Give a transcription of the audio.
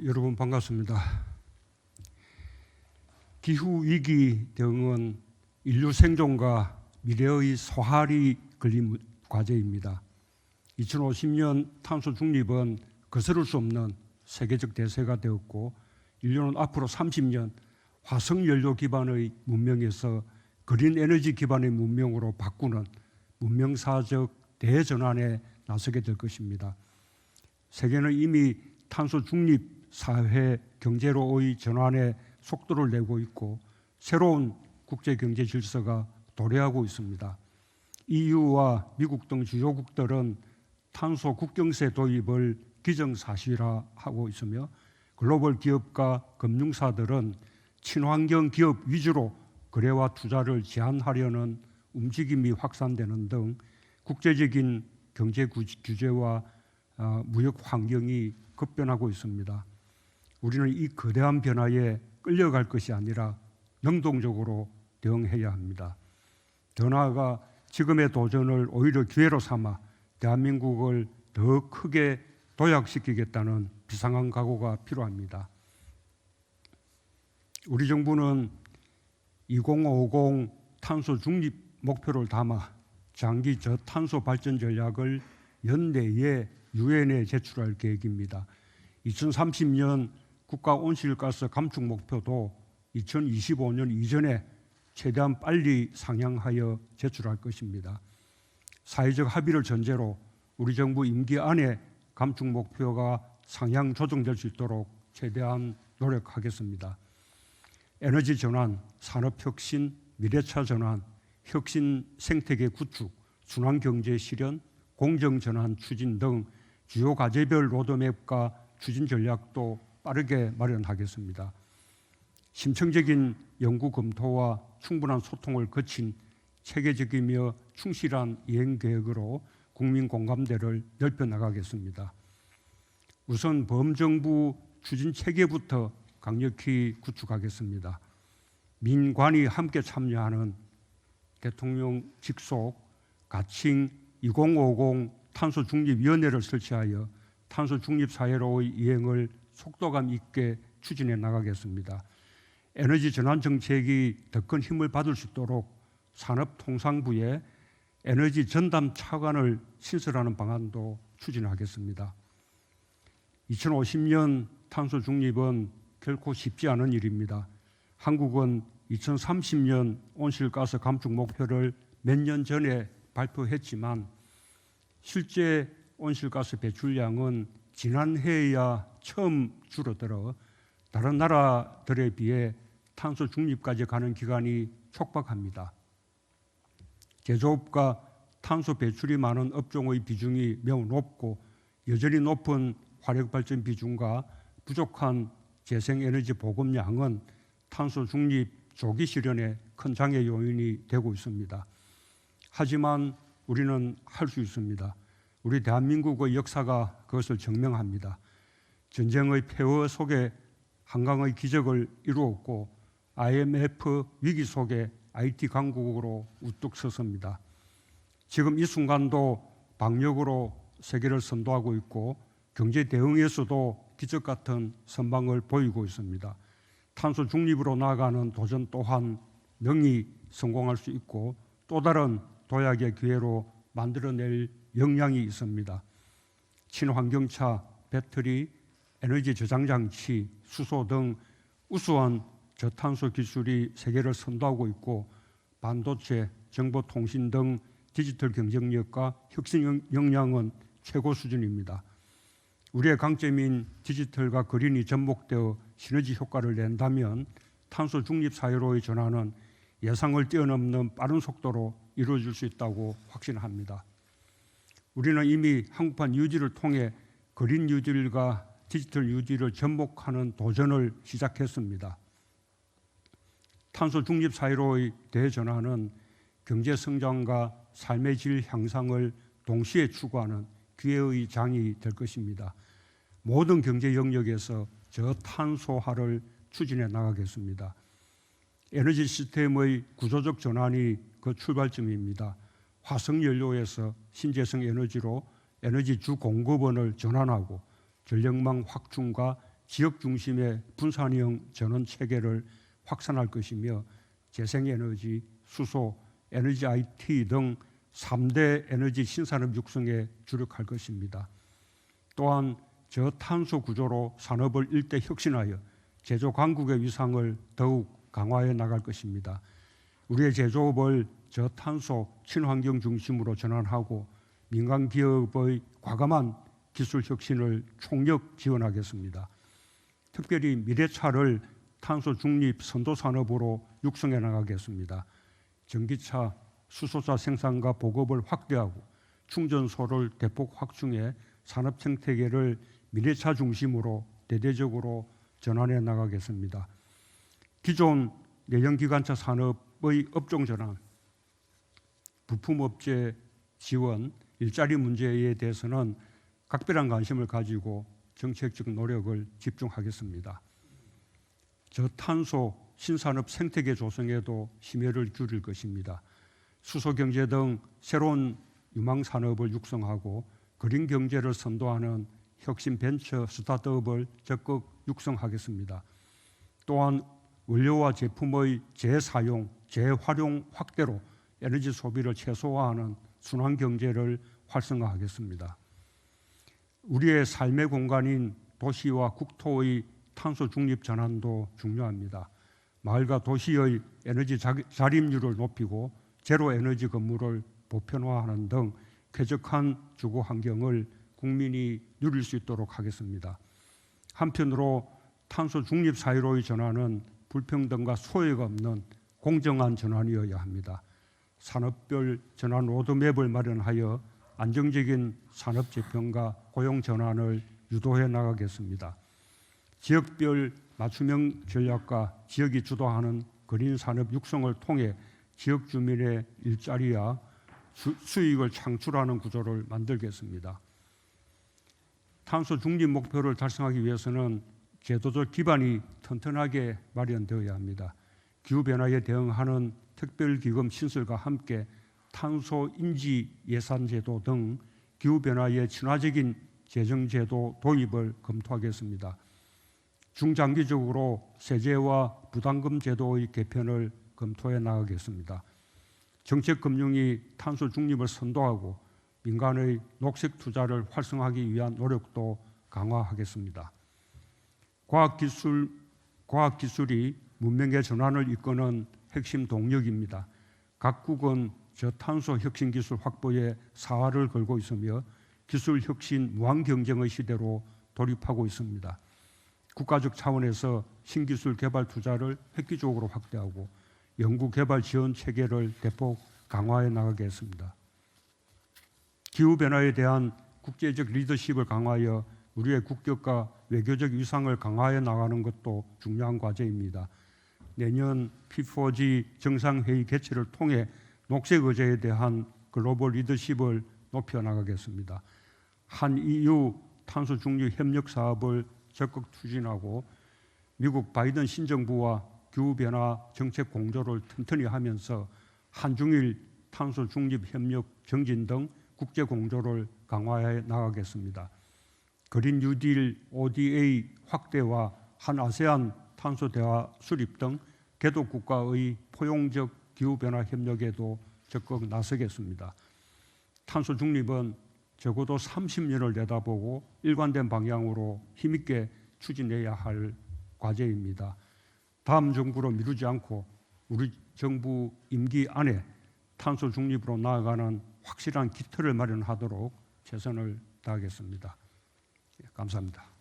여러분 반갑습니다. 기후위기 대응은 인류 생존과 미래의 소활이 걸린 과제입니다. 2050년 탄소 중립은 거스를 수 없는 세계적 대세가 되었고, 인류는 앞으로 30년 화석 연료 기반의 문명에서 그린 에너지 기반의 문명으로 바꾸는 문명사적 대전환에 나서게 될 것입니다. 세계는 이미 탄소 중립 사회 경제로의 전환에 속도를 내고 있고, 새로운 국제 경제 질서가 도래하고 있습니다. EU와 미국 등 주요국들은 탄소 국경세 도입을 기정사실화하고 있으며, 글로벌 기업과 금융사들은 친환경 기업 위주로 거래와 투자를 제한하려는 움직임이 확산되는 등 국제적인 경제 규제와 무역 환경이 급변하고 있습니다. 우리는 이 거대한 변화에 끌려갈 것이 아니라 능동적으로 대응해야 합니다. 더 나아가 지금의 도전을 오히려 기회로 삼아 대한민국을 더 크게 도약시키겠다는 비상한 각오가 필요합니다. 우리 정부는 2050 탄소 중립 목표를 담아 장기 저탄소 발전 전략을 연내에 유엔에 제출할 계획입니다. 2030년 국가 온실가스 감축 목표도 2025년 이전에 최대한 빨리 상향하여 제출할 것입니다. 사회적 합의를 전제로 우리 정부 임기 안에 감축 목표가 상향 조정될 수 있도록 최대한 노력하겠습니다. 에너지 전환, 산업혁신, 미래차 전환, 혁신 생태계 구축, 순환경제 실현, 공정전환 추진 등 주요 과제별 로드맵과 추진 전략도 빠르게 마련하겠습니다. 심층적인 연구 검토와 충분한 소통을 거친 체계적이며 충실한 이행 계획으로 국민 공감대를 넓혀 나가겠습니다. 우선 범정부 추진 체계부터 강력히 구축하겠습니다. 민관이 함께 참여하는 대통령 직속 가칭 2050 탄소 중립위원회를 설치하여 탄소 중립 사회로의 이행을 속도감 있게 추진해 나가겠습니다. 에너지 전환 정책이 더 큰 힘을 받을 수 있도록 산업통상부에 에너지 전담 차관을 신설하는 방안도 추진하겠습니다. 2050년 탄소 중립은 결코 쉽지 않은 일입니다. 한국은 2030년 온실가스 감축 목표를 몇 년 전에 발표했지만 실제 온실가스 배출량은 지난해에야 처음 줄어들어 다른 나라들에 비해 탄소 중립까지 가는 기간이 촉박합니다. 제조업과 탄소 배출이 많은 업종의 비중이 매우 높고, 여전히 높은 화력발전 비중과 부족한 재생에너지 보급량은 탄소 중립 조기 실현에 큰 장애 요인이 되고 있습니다. 하지만 우리는 할 수 있습니다. 우리 대한민국의 역사가 그것을 증명합니다. 전쟁의 폐허 속에 한강의 기적을 이루었고, IMF 위기 속에 IT 강국으로 우뚝 섰습니다. 지금 이 순간도 방역으로 세계를 선도하고 있고, 경제 대응에서도 기적 같은 선방을 보이고 있습니다. 탄소 중립으로 나아가는 도전 또한 명히 성공할 수 있고, 또 다른 도약의 기회로 만들어낼 역량이 있습니다. 친환경차, 배터리, 에너지 저장 장치, 수소 등 우수한 저탄소 기술이 세계를 선도하고 있고, 반도체, 정보통신 등 디지털 경쟁력과 혁신 역량은 최고 수준입니다. 우리의 강점인 디지털과 그린이 접목되어 시너지 효과를 낸다면 탄소 중립 사회로의 전환은 예상을 뛰어넘는 빠른 속도로 이루어질 수 있다고 확신합니다. 우리는 이미 한국판 뉴딜을 통해 그린 뉴딜과 디지털 뉴딜을 접목하는 도전을 시작했습니다. 탄소 중립 사회로의 대전환은 경제 성장과 삶의 질 향상을 동시에 추구하는 기회의 장이 될 것입니다. 모든 경제 영역에서 저탄소화를 추진해 나가겠습니다. 에너지 시스템의 구조적 전환이 그 출발점입니다. 화석연료에서 신재생 에너지로 에너지 주 공급원을 전환하고 전력망 확충과 지역 중심의 분산형 전원 체계를 확산할 것이며 재생에너지, 수소, 에너지 IT 등 3대 에너지 신산업 육성에 주력할 것입니다. 또한 저탄소 구조로 산업을 일대 혁신하여 제조 강국의 위상을 더욱 강화해 나갈 것입니다. 우리의 제조업을 저탄소 친환경 중심으로 전환하고 민간 기업의 과감한 기술 혁신을 총력 지원하겠습니다. 특별히 미래차를 탄소 중립 선도 산업으로 육성해 나가겠습니다. 전기차, 수소차 생산과 보급을 확대하고 충전소를 대폭 확충해 산업 생태계를 미래차 중심으로 대대적으로 전환해 나가겠습니다. 기존 내연기관차 산업의 업종 전환, 부품업체 지원, 일자리 문제에 대해서는 각별한 관심을 가지고 정책적 노력을 집중하겠습니다. 저탄소 신산업 생태계 조성에도 심혈을 기울일 것입니다. 수소경제 등 새로운 유망산업을 육성하고 그린 경제를 선도하는 혁신 벤처 스타트업을 적극 육성하겠습니다. 또한 원료와 제품의 재사용, 재활용 확대로 에너지 소비를 최소화하는 순환경제를 활성화하겠습니다. 우리의 삶의 공간인 도시와 국토의 탄소 중립 전환도 중요합니다. 마을과 도시의 에너지 자립률을 높이고 제로 에너지 건물을 보편화하는 등 쾌적한 주거 환경을 국민이 누릴 수 있도록 하겠습니다. 한편으로 탄소 중립 사회로의 전환은 불평등과 소외가 없는 공정한 전환이어야 합니다. 산업별 전환 로드맵을 마련하여 안정적인 산업 재편과 고용 전환을 유도해 나가겠습니다. 지역별 맞춤형 전략과 지역이 주도하는 그린 산업 육성을 통해 지역 주민의 일자리와 수익을 창출하는 구조를 만들겠습니다. 탄소 중립 목표를 달성하기 위해서는 제도적 기반이 튼튼하게 마련되어야 합니다. 기후변화에 대응하는 특별기금 신설과 함께 탄소 인지 예산제도 등 기후변화에 친화적인 재정제도 도입을 검토하겠습니다. 중장기적으로 세제와 부담금 제도의 개편을 검토해 나가겠습니다. 정책금융이 탄소 중립을 선도하고 민간의 녹색 투자를 활성화하기 위한 노력도 강화하겠습니다. 과학기술이 문명의 전환을 이끄는 핵심 동력입니다. 각국은 저탄소 혁신 기술 확보에 사활을 걸고 있으며 기술 혁신 무한 경쟁의 시대로 돌입하고 있습니다. 국가적 차원에서 신기술 개발 투자를 획기적으로 확대하고 연구 개발 지원 체계를 대폭 강화해 나가겠습니다. 기후변화에 대한 국제적 리더십을 강화하여 우리의 국격과 외교적 위상을 강화해 나가는 것도 중요한 과제입니다. 내년 P4G 정상회의 개최를 통해 녹색 의제에 대한 글로벌 리더십을 높여 나가겠습니다. 한EU 탄소 중립 협력 사업을 적극 추진하고 미국 바이든 신정부와 기후변화 정책 공조를 튼튼히 하면서 한중일 탄소 중립 협력 정진 등 국제 공조를 강화해 나가겠습니다. 그린 뉴딜 ODA 확대와 한 아세안 탄소 대화 수립 등 개도 국가의 포용적 기후변화 협력에도 적극 나서겠습니다. 탄소 중립은 적어도 30년을 내다보고 일관된 방향으로 힘있게 추진해야 할 과제입니다. 다음 정부로 미루지 않고 우리 정부 임기 안에 탄소 중립으로 나아가는 확실한 기틀을 마련하도록 최선을 다하겠습니다. 감사합니다.